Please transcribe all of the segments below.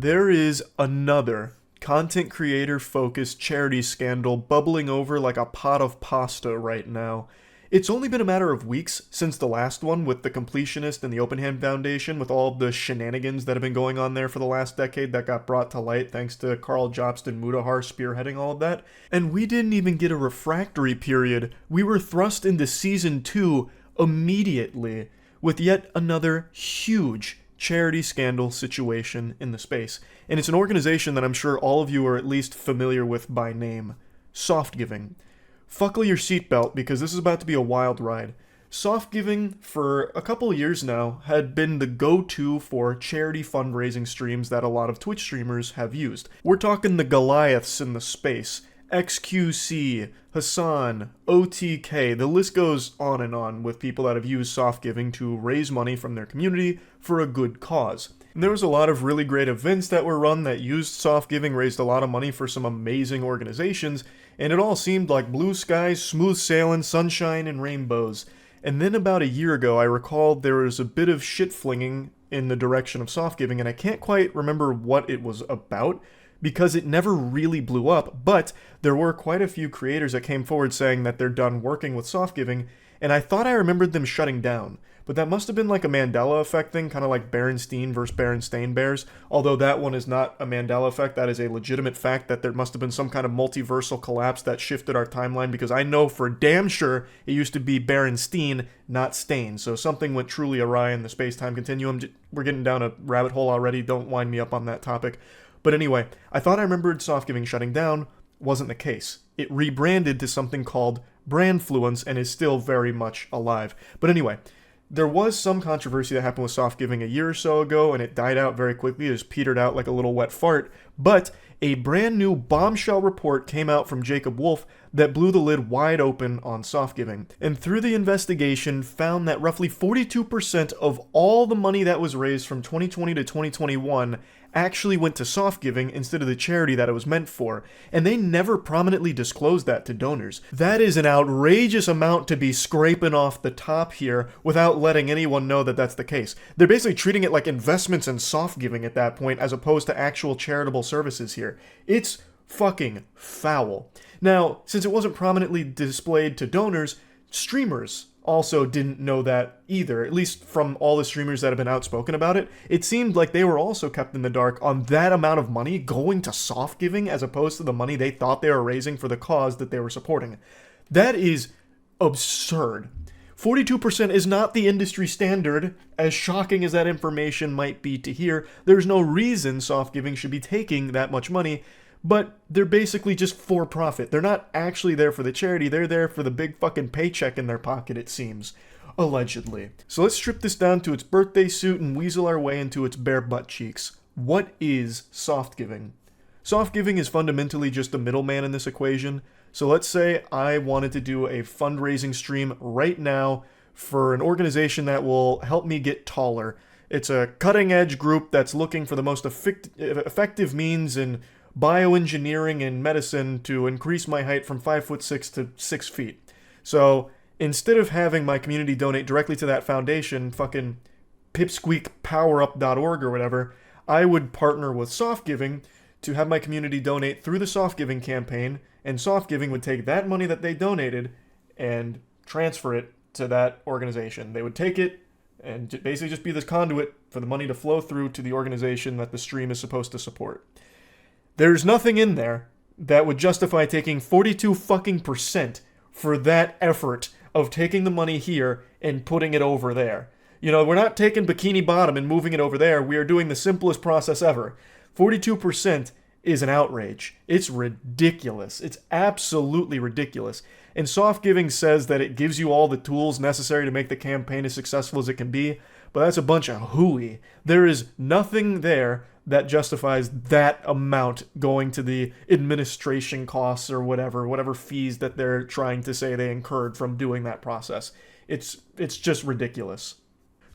There is another content creator focused charity scandal bubbling over like a pot of pasta right now. It's only been a matter of weeks since the last one with the Completionist and the Open Hand Foundation, with all the shenanigans that have been going on there for the last decade that got brought to light thanks to Carl Jobst and Mudahar spearheading all of that. And we didn't even get a refractory period. We were thrust into season 2 immediately with yet another huge charity scandal situation in the space. And it's an organization that I'm sure all of you are at least familiar with by name. Softgiving. Buckle your seatbelt because this is about to be a wild ride. Softgiving, for a couple of years now, had been the go-to for charity fundraising streams that a lot of Twitch streamers have used. We're talking the Goliaths in the space. XQC, Hassan, OTK, the list goes on and on with people that have used Softgiving to raise money from their community for a good cause. And there was a lot of really great events that were run that used Softgiving, raised a lot of money for some amazing organizations, and it all seemed like blue skies, smooth sailing, sunshine, and rainbows. And then about a year ago, I recalled there was a bit of shit flinging in the direction of Softgiving, and I can't quite remember what it was about, because it never really blew up, but there were quite a few creators that came forward saying that they're done working with Softgiving, and I thought I remembered them shutting down. But that must have been like a Mandela effect thing, kind of like Berenstein versus Berenstain Bears, although that one is not a Mandela effect. That is a legitimate fact that there must have been some kind of multiversal collapse that shifted our timeline, because I know for damn sure it used to be Berenstein, not Stain. So something went truly awry in the space-time continuum. We're getting down a rabbit hole already. Don't wind me up on that topic. But anyway, I thought I remembered Softgiving shutting down. Wasn't the case. It rebranded to something called Brandfluence and is still very much alive. But anyway, there was some controversy that happened with Softgiving a year or so ago, and it died out very quickly. It just petered out like a little wet fart. But a brand new bombshell report came out from Jacob Wolf that blew the lid wide open on Softgiving. And through the investigation, found that roughly 42% of all the money that was raised from 2020 to 2021 actually went to Softgiving instead of the charity that it was meant for, and they never prominently disclosed that to donors. That is an outrageous amount to be scraping off the top here without letting anyone know that that's the case. They're basically treating it like investments in Softgiving at that point as opposed to actual charitable services here. It's fucking foul. Now, since it wasn't prominently displayed to donors, streamers also didn't know that either, at least from all the streamers that have been outspoken about it. It seemed like they were also kept in the dark on that amount of money going to Softgiving as opposed to the money they thought they were raising for the cause that they were supporting. That is absurd. 42% is not the industry standard, as shocking as that information might be to hear. There's no reason Softgiving should be taking that much money, but they're basically just for profit. They're not actually there for the charity, they're there for the big fucking paycheck in their pocket, it seems. Allegedly. So let's strip this down to its birthday suit and weasel our way into its bare butt cheeks. What is Softgiving? Softgiving is fundamentally just a middleman in this equation. So let's say I wanted to do a fundraising stream right now for an organization that will help me get taller. It's a cutting-edge group that's looking for the most effective means in bioengineering and medicine to increase my height from 5'6" to 6 feet. So instead of having my community donate directly to that foundation, fucking pipsqueakpowerup.org or whatever, I would partner with Softgiving to have my community donate through the Softgiving campaign, and Softgiving would take that money that they donated and transfer it to that organization. They would take it and basically just be this conduit for the money to flow through to the organization that the stream is supposed to support. There's nothing in there that would justify taking 42 fucking percent for that effort of taking the money here and putting it over there. You know, we're not taking Bikini Bottom and moving it over there. We are doing the simplest process ever. 42% is an outrage. It's ridiculous. It's absolutely ridiculous. And Softgiving says that it gives you all the tools necessary to make the campaign as successful as it can be, but that's a bunch of hooey. There is nothing there that justifies that amount going to the administration costs or whatever fees that they're trying to say they incurred from doing that process. It's just ridiculous.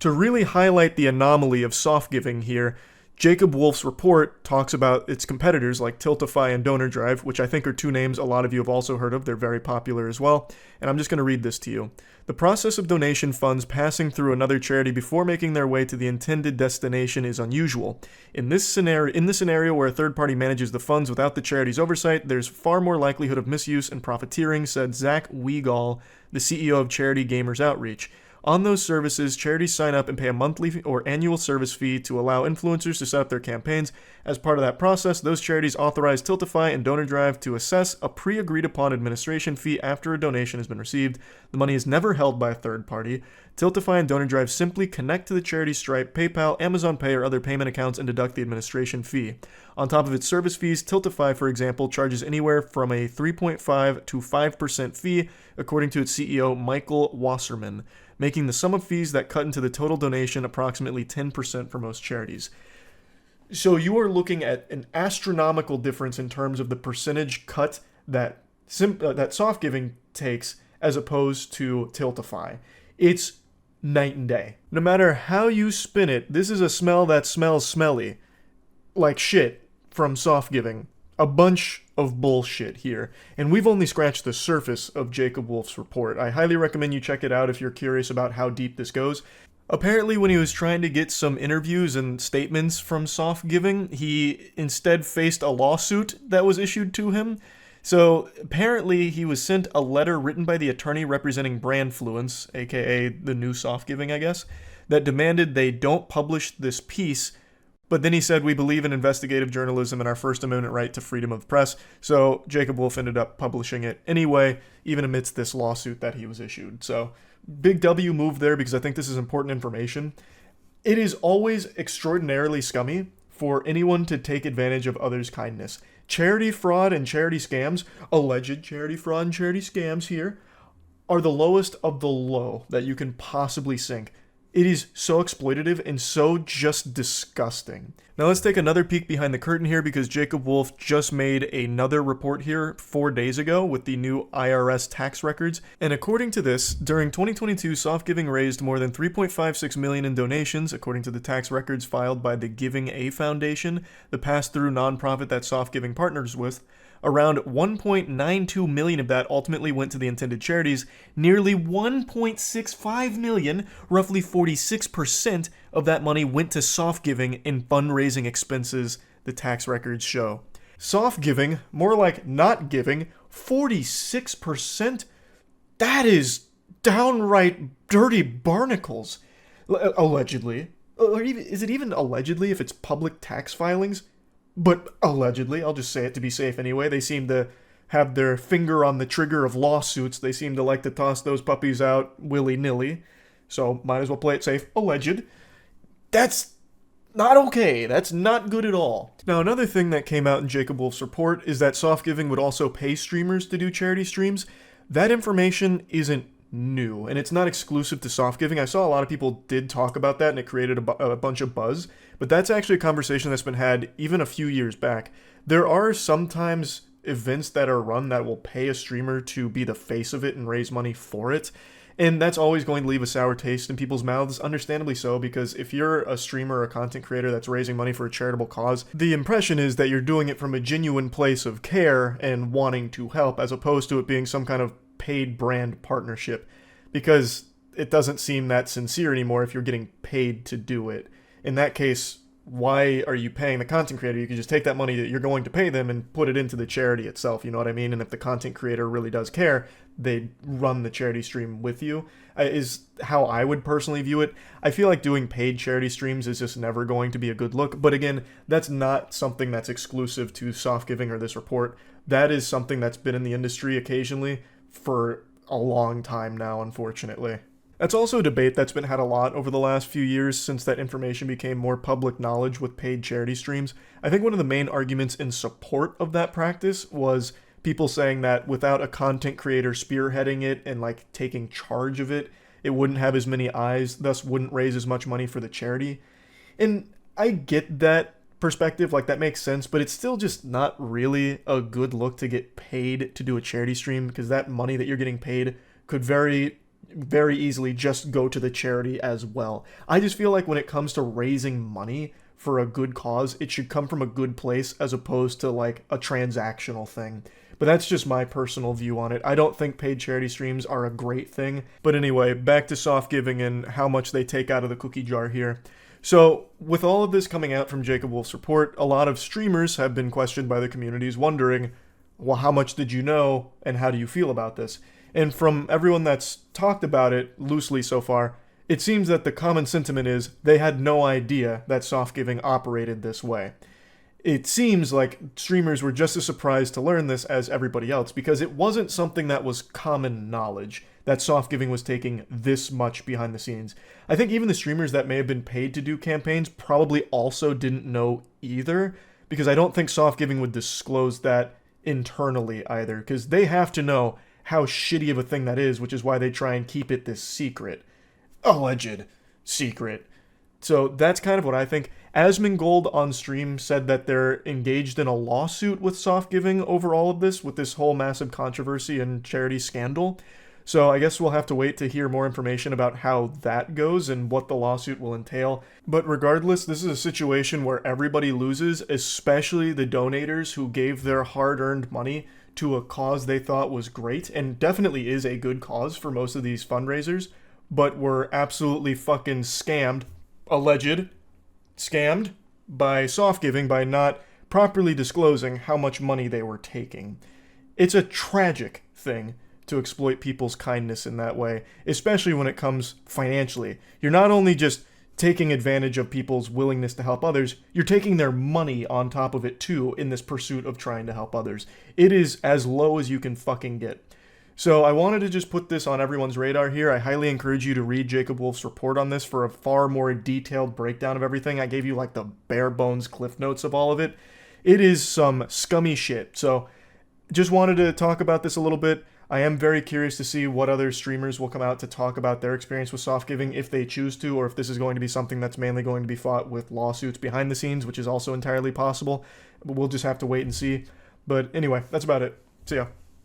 To really highlight the anomaly of Softgiving here, Jacob Wolf's report talks about its competitors like Tiltify and Donor Drive, which I think are two names a lot of you have also heard of. They're very popular as well. And I'm just going to read this to you. The process of donation funds passing through another charity before making their way to the intended destination is unusual. In the scenario where a third party manages the funds without the charity's oversight, there's far more likelihood of misuse and profiteering, said Zach Wiegall, the CEO of Charity Gamers Outreach. On those services, charities sign up and pay a monthly or annual service fee to allow influencers to set up their campaigns. As part of that process, those charities authorize Tiltify and Donor Drive to assess a pre-agreed upon administration fee after a donation has been received. The money is never held by a third party. Tiltify and Donor Drive simply connect to the charity's Stripe, PayPal, Amazon Pay, or other payment accounts and deduct the administration fee. On top of its service fees, Tiltify, for example, charges anywhere from a 3.5 to 5% fee, according to its CEO, Michael Wasserman, making the sum of fees that cut into the total donation approximately 10% for most charities. So you are looking at an astronomical difference in terms of the percentage cut that Softgiving takes as opposed to Tiltify. It's night and day. No matter how you spin it, this is a smell that smells smelly. Like shit from Softgiving. A bunch of bullshit here. And we've only scratched the surface of Jacob Wolf's report. I highly recommend you check it out if you're curious about how deep this goes. Apparently, when he was trying to get some interviews and statements from Softgiving, he instead faced a lawsuit that was issued to him. So apparently, he was sent a letter written by the attorney representing Brandfluence, aka the new Softgiving, I guess, that demanded they don't publish this piece. But then he said, we believe in investigative journalism and our First Amendment right to freedom of press. So Jacob Wolf ended up publishing it anyway, even amidst this lawsuit that he was issued. So big W move there because I think this is important information. It is always extraordinarily scummy for anyone to take advantage of others' kindness. Charity fraud and charity scams, alleged charity fraud and charity scams here, are the lowest of the low that you can possibly sink. It is so exploitative and so just disgusting. Now let's take another peek behind the curtain here because Jacob Wolf just made another report here 4 days ago with the new IRS tax records. And according to this, during 2022, Softgiving raised more than $3.56 million in donations, according to the tax records filed by the Giving A Foundation, the pass-through nonprofit that Softgiving partners with. Around 1.92 million of that ultimately went to the intended charities. Nearly 1.65 million, roughly 46% of that money went to Softgiving in fundraising expenses, the tax records show. Softgiving, more like not giving, 46%? That is downright dirty barnacles. Allegedly. Or even, is it even allegedly if it's public tax filings? But allegedly, I'll just say it to be safe anyway, they seem to have their finger on the trigger of lawsuits. They seem to like to toss those puppies out willy-nilly. So might as well play it safe. Alleged. That's not okay. That's not good at all. Now, another thing that came out in Jacob Wolf's report is that Softgiving would also pay streamers to do charity streams. That information isn't new, and it's not exclusive to Softgiving. I saw a lot of people did talk about that, and it created a bunch of buzz. But that's actually a conversation that's been had even a few years back. There are sometimes events that are run that will pay a streamer to be the face of it and raise money for it. And that's always going to leave a sour taste in people's mouths, understandably so, because if you're a streamer or a content creator that's raising money for a charitable cause, the impression is that you're doing it from a genuine place of care and wanting to help, as opposed to it being some kind of paid brand partnership, because it doesn't seem that sincere anymore if you're getting paid to do it. In that case, why are you paying the content creator? You could just take that money that you're going to pay them and put it into the charity itself, you know what I mean? And if the content creator really does care, they'd run the charity stream with you, is how I would personally view it. I feel like doing paid charity streams is just never going to be a good look. But again, that's not something that's exclusive to Softgiving or this report. That is something that's been in the industry occasionally for a long time now, unfortunately. That's also a debate that's been had a lot over the last few years since that information became more public knowledge with paid charity streams. I think one of the main arguments in support of that practice was people saying that without a content creator spearheading it and like taking charge of it, it wouldn't have as many eyes, thus wouldn't raise as much money for the charity. And I get that perspective, like that makes sense, but it's still just not really a good look to get paid to do a charity stream, because that money that you're getting paid could very easily just go to the charity as well. I just feel like when it comes to raising money for a good cause, it should come from a good place as opposed to like a transactional thing. But that's just my personal view on it. I don't think paid charity streams are a great thing. But anyway, back to soft giving and how much they take out of the cookie jar here. So, with all of this coming out from Jacob Wolf's report, a lot of streamers have been questioned by the communities wondering, well, how much did you know and how do you feel about this? And from everyone that's talked about it loosely so far, it seems that the common sentiment is they had no idea that soft giving operated this way. It seems like streamers were just as surprised to learn this as everybody else because it wasn't something that was common knowledge that soft giving was taking this much behind the scenes. I think even the streamers that may have been paid to do campaigns probably also didn't know either, because I don't think soft giving would disclose that internally either, because they have to know how shitty of a thing that is, which is why they try and keep it this secret. Alleged secret. So that's kind of what I think. Asmongold on stream said that they're engaged in a lawsuit with soft giving over all of this, with this whole massive controversy and charity scandal. So I guess we'll have to wait to hear more information about how that goes and what the lawsuit will entail. But regardless, this is a situation where everybody loses, especially the donators who gave their hard-earned money to a cause they thought was great, and definitely is a good cause for most of these fundraisers, but were absolutely fucking scammed, alleged, scammed by soft giving by not properly disclosing how much money they were taking. It's a tragic thing to exploit people's kindness in that way, especially when it comes financially. You're not only just taking advantage of people's willingness to help others, you're taking their money on top of it too in this pursuit of trying to help others. It is as low as you can fucking get. So I wanted to just put this on everyone's radar here. I highly encourage you to read Jacob Wolf's report on this for a far more detailed breakdown of everything. I gave you like the bare bones cliff notes of all of it. It is some scummy shit. So just wanted to talk about this a little bit. I am very curious to see what other streamers will come out to talk about their experience with soft giving, if they choose to, or if this is going to be something that's mainly going to be fought with lawsuits behind the scenes, which is also entirely possible. But we'll just have to wait and see. But anyway, that's about it. See ya.